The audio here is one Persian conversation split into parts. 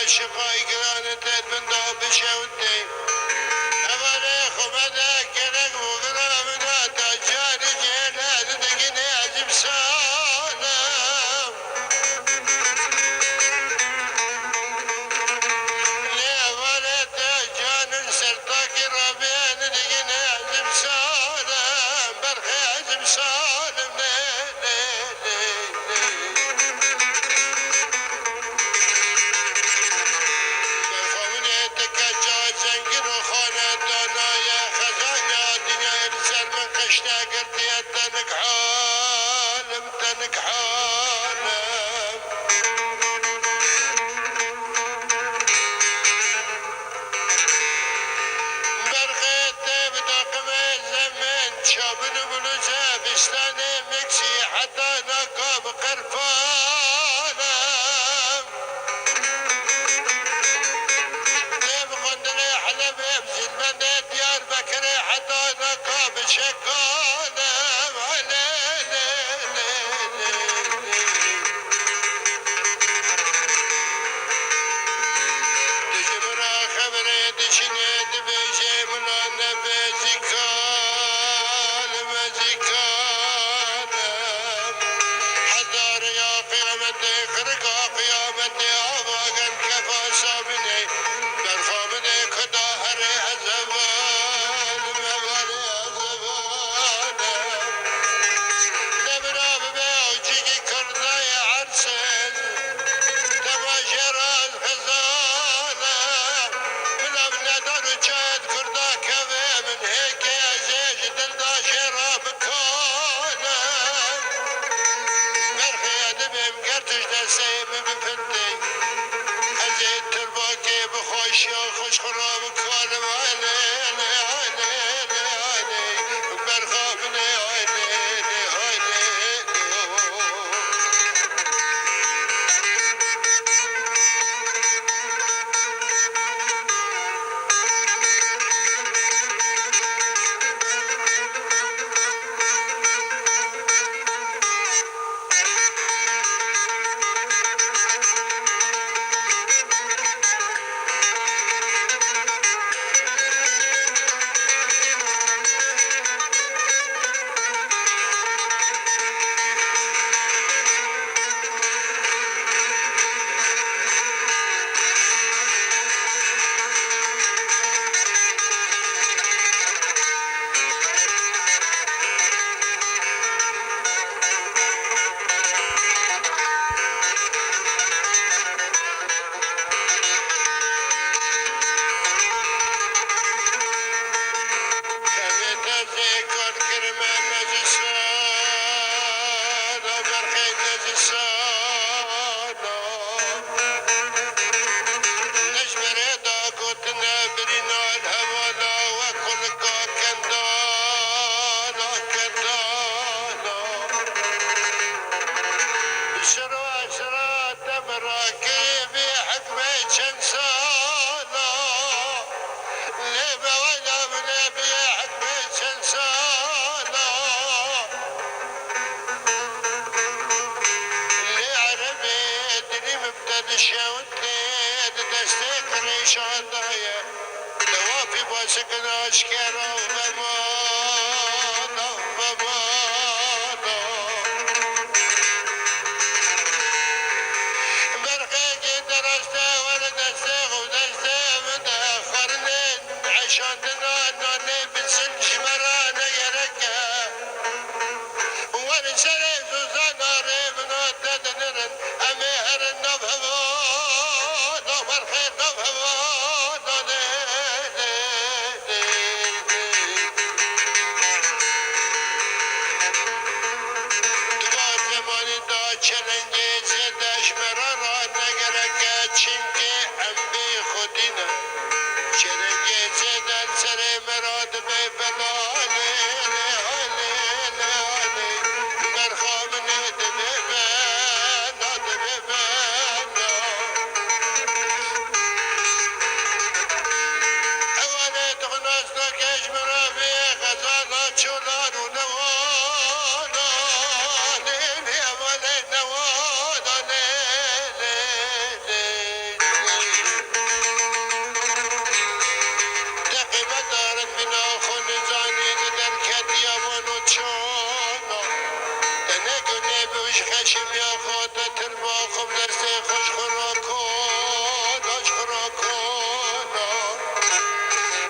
شقای گرانتت من دا بشوتی اوانه خمده کنک مغرامنا تا جان جهنات دقینه عجب سالم اوانه تا جان سرطاکی رابین دقینه عجب سالم برخی عجب سالم تنك حالم تنك حالم برغيت بدقم الزمن شابن بلوزة بستان مكسي حتى نقاب قرفانم ديب قندلي حلب ابزل من ديار بكري حتى نقاب شكانم خوش خراب کنم برخواب دوافي بوسكن أشكره وبماضة چرنگی زدن سر مراد به بلاله برخواب نده ببن ناده ببن اوانه دغناز نکش مرا به غزالا چولان و نوانا لیلی اوانه نوانا لیلی دقیقه دارد بنا خون زانید در کدیابان و چانا دنه گونه بوش خشم یا خود ترما خوب درست خوش خورا کن خوش خورا کن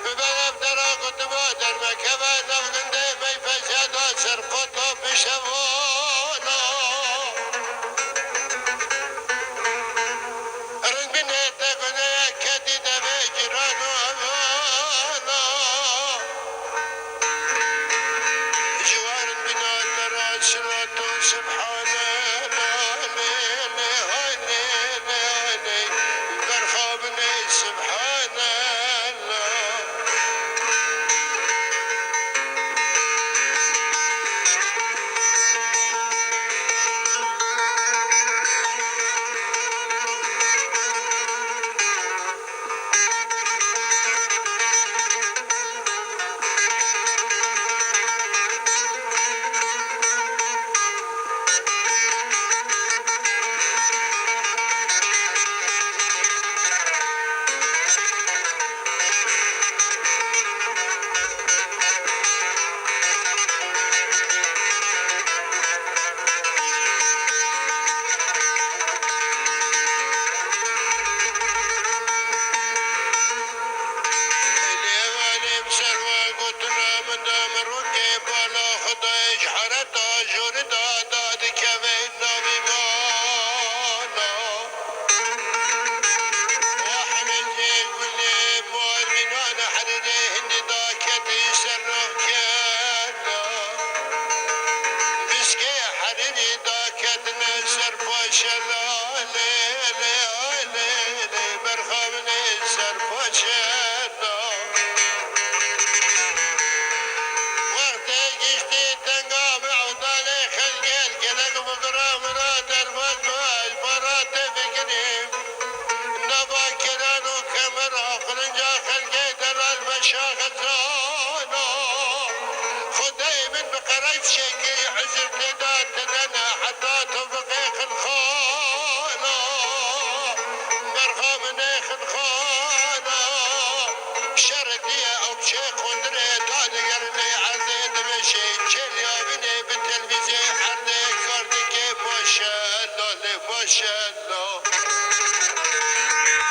ببرم در آقا با در مکبه نفگنده بی فشدا سر قطا بشوانا رنگ بینه تگونه کدی دمه جیران و هوانا جوار بنا در آسرات و سبحانه برخوابني سبحان الله ما شاء الله